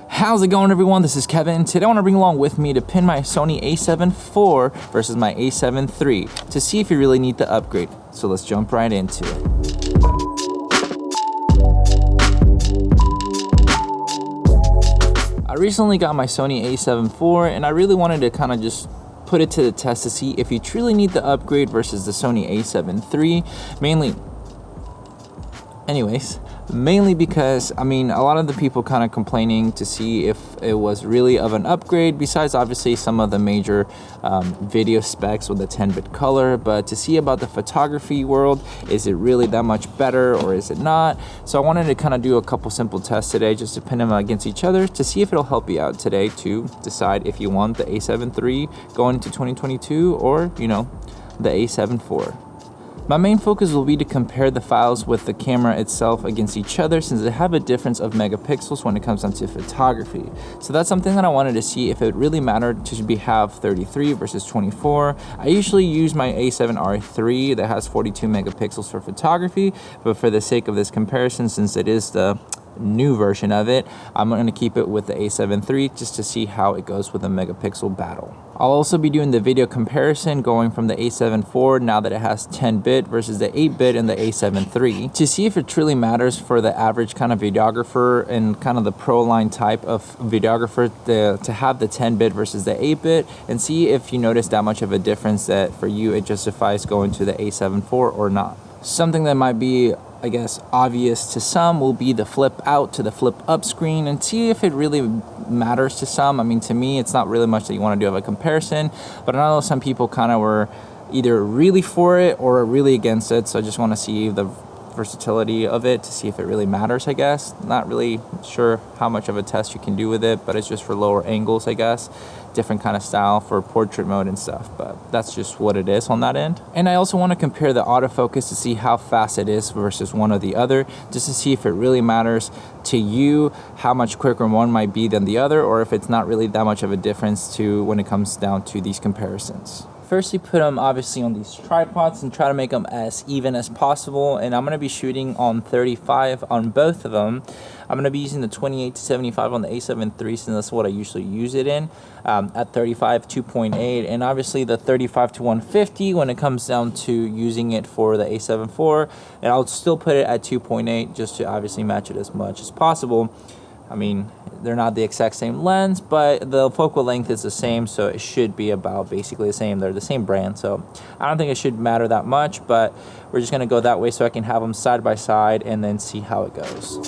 How's it going, everyone? This is Kevin. Today I want to bring along with me to pin my Sony A7 IV versus my A7 III to see if you really need the upgrade. So let's jump right into it. I recently got my Sony A7 IV and I really wanted to kind of just put it to the test to see if you truly need the upgrade versus the Sony A7 III. Mainly because, I mean, a lot of the people kind of complaining to see if it was really of an upgrade, besides obviously some of the major video specs with the 10-bit color, but to see about the photography world, is it really that much better or is it not? So I wanted to kind of do a couple simple tests today just to pin them against each other to see if it'll help you out today to decide if you want the A7 III going into 2022 or, you know, the A7 IV. My main focus will be to compare the files with the camera itself against each other, since they have a difference of megapixels when it comes down to photography. So that's something that I wanted to see if it really mattered to have 33 versus 24. I usually use my A7R III that has 42 megapixels for photography, but for the sake of this comparison, since it is the new version of it, I'm going to keep it with the A7 III just to see how it goes with a megapixel battle. I'll also be doing the video comparison going from the A7 IV now that it has 10-bit versus the 8-bit in the A7 III to see if it truly matters for the average kind of videographer and kind of the pro line type of videographer to have the 10-bit versus the 8-bit, and see if you notice that much of a difference that for you it justifies going to the A7 IV or not. Something that might be, I guess, obvious to some will be the flip out to the flip up screen, and see if it really matters to some. I mean, to me, it's not really much that you want to do of a comparison, but I know some people kind of were either really for it or really against it, so I just want to see the versatility of it to see if it really matters, I guess. Not really sure how much of a test you can do with it, but it's just for lower angles, I guess. Different kind of style for portrait mode and stuff, but that's just what it is on that end. And I also want to compare the autofocus to see how fast it is versus one or the other, just to see if it really matters to you how much quicker one might be than the other, or if it's not really that much of a difference to when it comes down to these comparisons. Firstly, put them obviously on these tripods and try to make them as even as possible. And I'm going to be shooting on 35 on both of them. I'm going to be using the 28 to 75 on the A7 III, since that's what I usually use it in, at 35 2.8, and obviously the 35 to 150 when it comes down to using it for the A7 IV. And I'll still put it at 2.8 just to obviously match it as much as possible. I mean, they're not the exact same lens, but the focal length is the same, so it should be about basically the same. They're the same brand, so I don't think it should matter that much, but we're just gonna go that way so I can have them side by side and then see how it goes.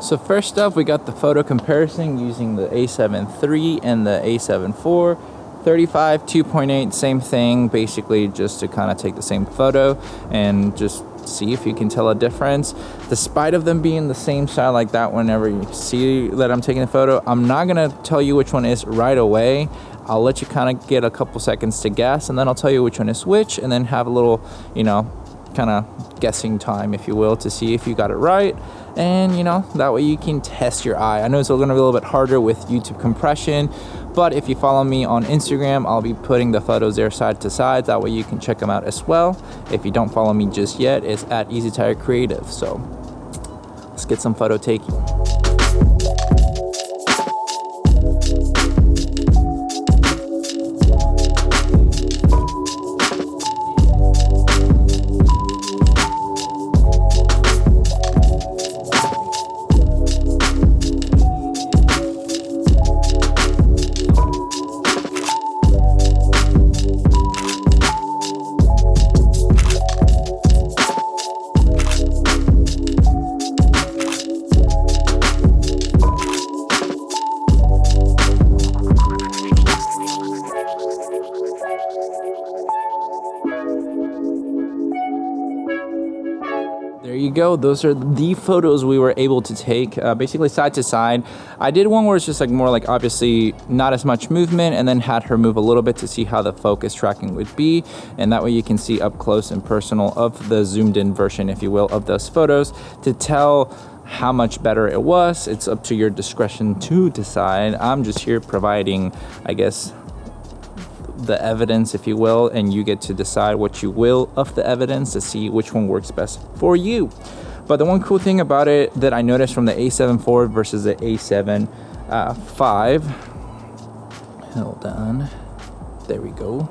So first up, we got the photo comparison using the A7 III and the A7 IV. 35, 2.8, same thing, basically just to kind of take the same photo and just see if you can tell a difference. Despite of them being the same style like that, whenever you see that I'm taking a photo, I'm not gonna tell you which one is right away. I'll let you kind of get a couple seconds to guess, and then I'll tell you which one is which, and then have a little, you know, kind of guessing time, if you will, to see if you got it right. And, you know, that way you can test your eye. I know it's going to be a little bit harder with YouTube compression, but if you follow me on Instagram, I'll be putting the photos there side to side. That way you can check them out as well. If you don't follow me just yet, it's at EasyTire Creative. So let's get some photo taking. you go. Those are the photos we were able to take, basically side to side. I did one where it's just like more like obviously not as much movement, and then had her move a little bit to see how the focus tracking would be, and that way you can see up close and personal of the zoomed in version, if you will, of those photos to tell how much better it was. It's up to your discretion to decide. I'm just here providing, I guess, the evidence, if you will, and you get to decide what you will of the evidence to see which one works best for you. But the one cool thing about it that I noticed from the A7 IV versus the A7 V, hold on, there we go,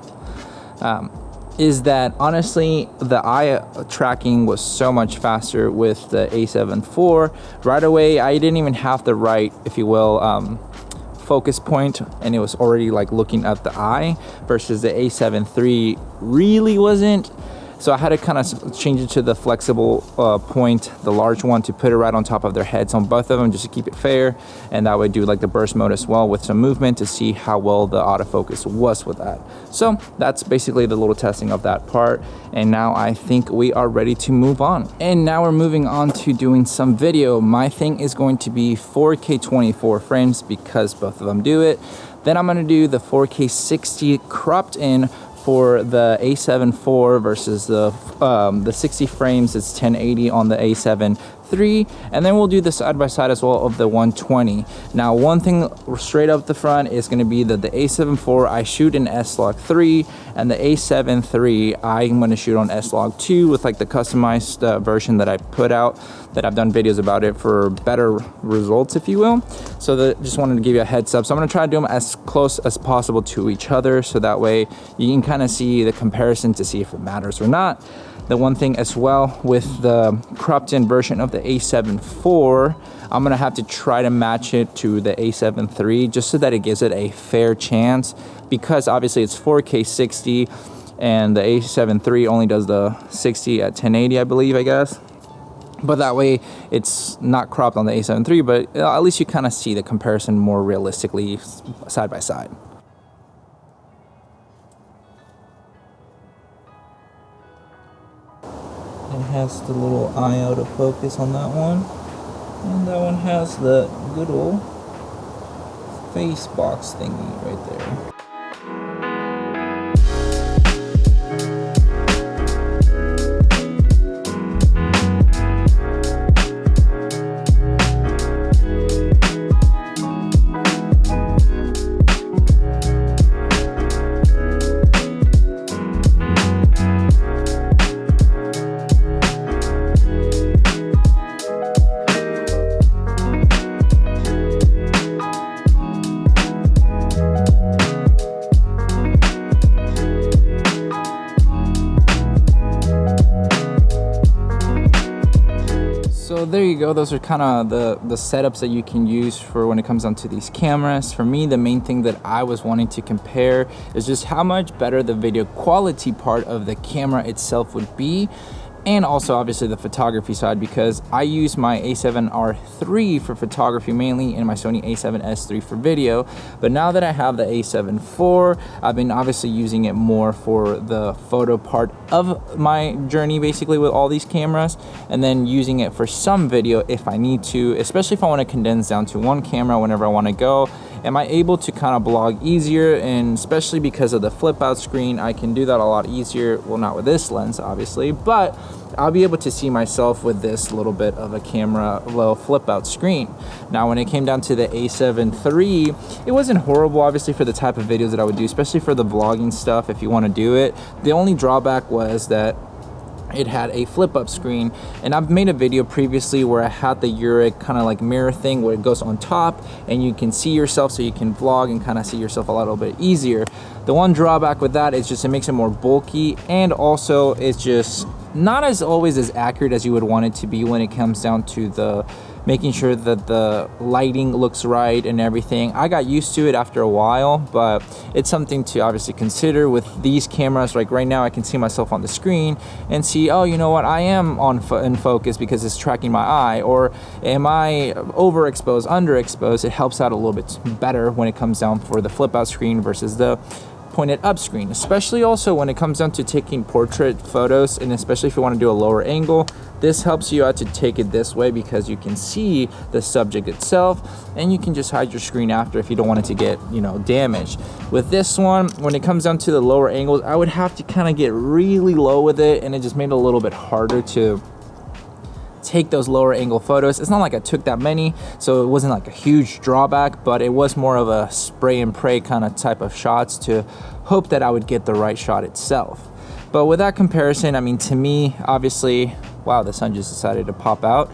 is that honestly the eye tracking was so much faster with the A7 IV. Right away, I didn't even have the right, if you will, focus point, and it was already like looking at the eye, versus the A7 III really wasn't. So I had to kind of change it to the flexible point, the large one, to put it right on top of their heads on both of them, just to keep it fair. And that would do like the burst mode as well with some movement to see how well the autofocus was with that. So that's basically the little testing of that part. And now I think we are ready to move on. And now we're moving on to doing some video. My thing is going to be 4K 24 frames because both of them do it. Then I'm gonna do the 4K 60 cropped in for the A7 IV versus the 60 frames. It's 1080 on the A7 III, and then we'll do the side by side as well of the 120. Now, one thing straight up the front is going to be that the A7 IV I shoot in S-Log3, and the A7 III I'm going to shoot on S-Log2 with like the customized version that I put out, that I've done videos about it for better results, if you will. So just wanted to give you a heads up. So I'm going to try to do them as close as possible to each other, so that way you can kind of see the comparison to see if it matters or not. The one thing as well with the cropped in version of the A7 IV, I'm gonna have to try to match it to the A7 III just so that it gives it a fair chance, because obviously it's 4K 60 and the A7 III only does the 60 at 1080, I believe, I guess. But that way it's not cropped on the A7 III, but at least you kind of see the comparison more realistically side by side. It has the little eye autofocus on that one, and that one has the good old face box thingy right there. So there you go. Those are kind of the setups that you can use for when it comes down to these cameras. For me, the main thing that I was wanting to compare is just how much better the video quality part of the camera itself would be, and also obviously the photography side, because I use my A7R III for photography mainly and my Sony A7S III for video. But now that I have the A7 IV, I've been obviously using it more for the photo part of my journey, basically with all these cameras, and then using it for some video if I need to, especially if I want to condense down to one camera whenever I want to go. Am I able to kind of blog easier? And especially because of the flip out screen, I can do that a lot easier. Well, not with this lens obviously, but I'll be able to see myself with this little bit of a camera, little flip out screen. Now, when it came down to the A7 III, it wasn't horrible obviously for the type of videos that I would do, especially for the vlogging stuff if you want to do it. The only drawback was that it had a flip up screen, and I've made a video previously where I had the Uric kind of like mirror thing where it goes on top and you can see yourself, so you can vlog and kind of see yourself a little bit easier. The one drawback with that is just it makes it more bulky, and also it's just not as always as accurate as you would want it to be when it comes down to the making sure that the lighting looks right and everything. I got used to it after a while, but it's something to obviously consider with these cameras. Like right now I can see myself on the screen and see, oh, you know what, I am in focus because it's tracking my eye, or am I overexposed, underexposed? It helps out a little bit better when it comes down for the flip out screen versus the pointed up screen, especially also when it comes down to taking portrait photos, and especially if you want to do a lower angle. This helps you out to take it this way because you can see the subject itself, and you can just hide your screen after if you don't want it to get, you know, damaged. With this one, when it comes down to the lower angles, I would have to kind of get really low with it, and it just made it a little bit harder to take those lower angle photos. It's not like I took that many, so it wasn't like a huge drawback, but it was more of a spray and pray kind of type of shots to hope that I would get the right shot itself. But with that comparison, I mean, to me, obviously, wow, the sun just decided to pop out.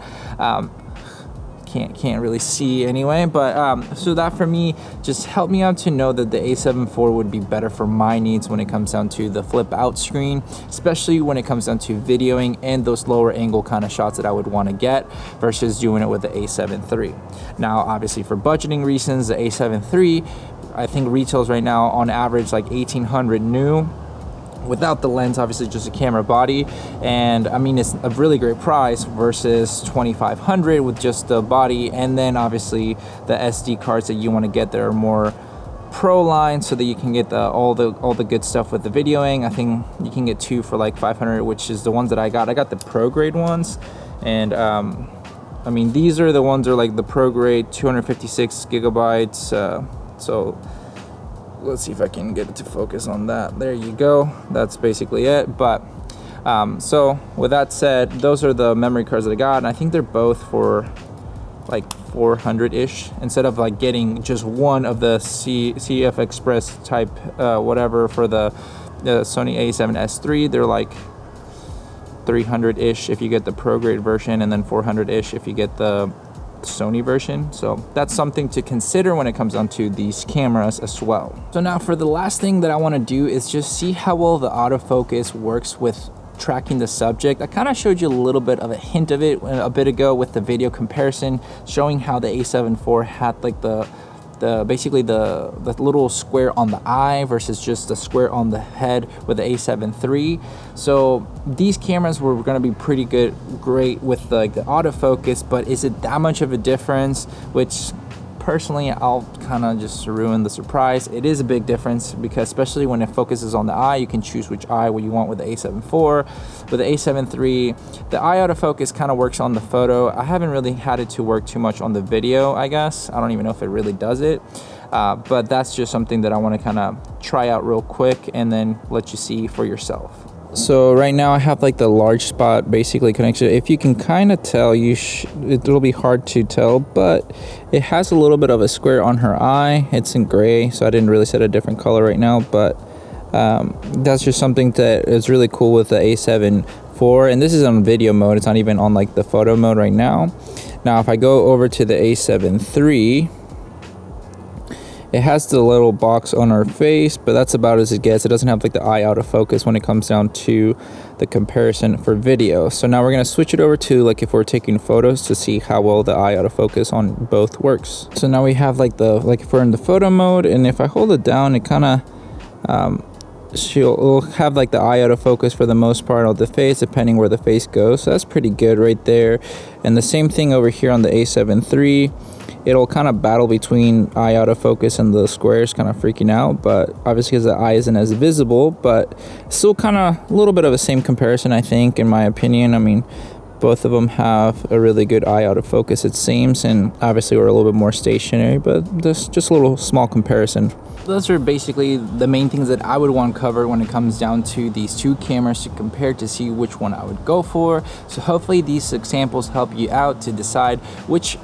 Can't really see anyway, but so that for me just helped me out to know that the A7 IV would be better for my needs when it comes down to the flip out screen, especially when it comes down to videoing and those lower angle kind of shots that I would want to get versus doing it with the A7 III. Now, obviously for budgeting reasons, the A7 III I think retails right now on average like $1,800 new, without the lens, obviously just a camera body, and I mean it's a really great price versus $2,500 with just the body, and then obviously the SD cards that you want to get that are more pro line so that you can get all the good stuff with the videoing. I think you can get two for like $500, which is the ones that I got. I got the pro grade ones, and I mean these are the ones that are like the pro grade 256 gigabytes. So let's see if I can get it to focus on that. There you go. That's basically it. But so with that said, those are the memory cards that I got, and I think they're both for like 400-ish instead of like getting just one of the CF Express type whatever for the Sony A7S III. They're like 300-ish if you get the pro grade version, and then 400-ish if you get the Sony version. So that's something to consider when it comes down to these cameras as well. So now for the last thing that I want to do is just see how well the autofocus works with tracking the subject. I kind of showed you a little bit of a hint of it a bit ago with the video comparison, showing how the A7 IV had like basically the little square on the eye versus just the square on the head with the A7 III. So these cameras were going to be pretty great with like the autofocus, but is it that much of a difference? Which personally, I'll kind of just ruin the surprise. It is a big difference because especially when it focuses on the eye, you can choose which eye what you want with the A7 IV. With the A7 III, the eye autofocus kind of works on the photo. I haven't really had it to work too much on the video, I guess. I don't even know if it really does it. But that's just something that I want to kind of try out real quick and then let you see for yourself. So right now I have like the large spot basically connected. If you can kind of tell, it'll be hard to tell, but it has a little bit of a square on her eye. It's in gray, so I didn't really set a different color right now, but that's just something that is really cool with the A7 IV. And this is on video mode. It's not even on like the photo mode right now. Now if I go over to the A7 III, it has the little box on our face, but that's about as it gets. It doesn't have like the eye autofocus when it comes down to the comparison for video. So now we're gonna switch it over to like if we're taking photos to see how well the eye autofocus on both works. So now we have like if we're in the photo mode, and if I hold it down, it kind of it'll have like the eye autofocus for the most part on the face, depending where the face goes. So that's pretty good right there. And the same thing over here on the A7 III. It'll kind of battle between eye autofocus and the squares, kind of freaking out, but obviously because the eye isn't as visible, but still kind of a little bit of the same comparison, I think, in my opinion. I mean, both of them have a really good eye autofocus, it seems, and obviously we're a little bit more stationary, but just a little small comparison. Those are basically the main things that I would want covered when it comes down to these two cameras to compare to see which one I would go for. So hopefully these examples help you out to decide which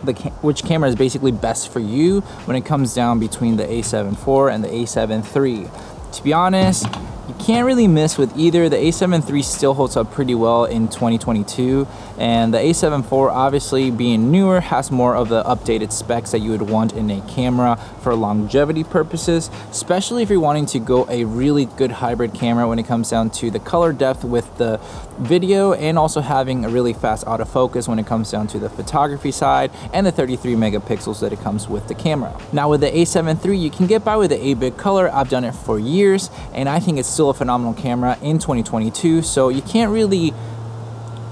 camera is basically best for you when it comes down between the A7 IV and the A7 III. To be honest, you can't really miss with either. The A7 III still holds up pretty well in 2022, and the A7 IV, obviously being newer, has more of the updated specs that you would want in a camera for longevity purposes, especially if you're wanting to go a really good hybrid camera when it comes down to the color depth with the video, and also having a really fast autofocus when it comes down to the photography side and the 33 megapixels that it comes with the camera. Now with the A7 III, you can get by with the 8-bit color. I've done it for years, and I think it's still a phenomenal camera in 2022, so you can't really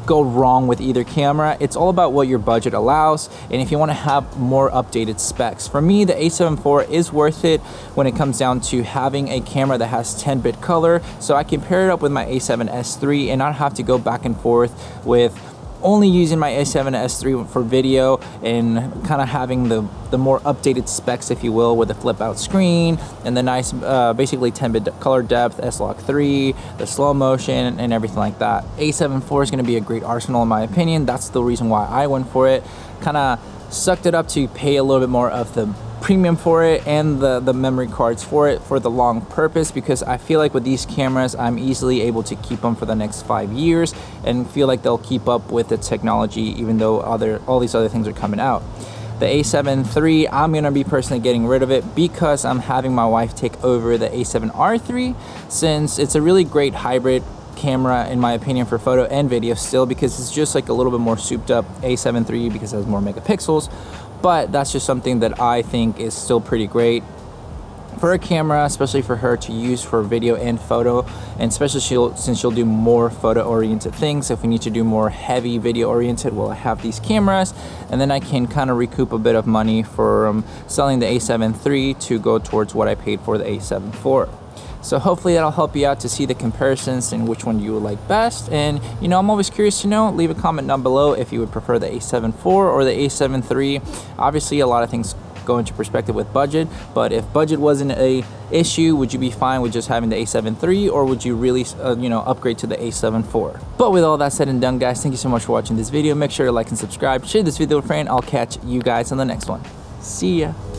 go wrong with either camera. It's all about what your budget allows and if you want to have more updated specs. For me, the A7 IV is worth it when it comes down to having a camera that has 10-bit color, so I can pair it up with my A7S III and not have to go back and forth with only using my A7S III for video and kind of having the more updated specs, if you will, with the flip out screen and the nice basically 10-bit color depth, S-Log 3, the slow motion and everything like that. A7 IV is going to be a great arsenal in my opinion. That's the reason why I went for it. Kind of sucked it up to pay a little bit more of the premium for it and the memory cards for it for the long purpose, because I feel like with these cameras I'm easily able to keep them for the next 5 years and feel like they'll keep up with the technology even though all these other things are coming out. The A7 III, I'm gonna be personally getting rid of it because I'm having my wife take over the A7R III, since it's a really great hybrid camera in my opinion for photo and video still, because it's just like a little bit more souped up A7 III because it has more megapixels. But that's just something that I think is still pretty great for a camera, especially for her to use for video and photo, and especially since she'll do more photo oriented things. If we need to do more heavy video oriented, well, I have these cameras, and then I can kind of recoup a bit of money for selling the A7 III to go towards what I paid for the A7 IV. So hopefully that'll help you out to see the comparisons and which one you would like best. And you know, I'm always curious to know. Leave a comment down below if you would prefer the A7 IV or the A7 III. Obviously a lot of things go into perspective with budget, but if budget wasn't a issue, would you be fine with just having the A7 III, or would you really upgrade to the A7 IV? But with all that said and done, guys, thank you so much for watching this video. Make sure to like and subscribe, share this video with a friend. I'll catch you guys on the next one. See ya.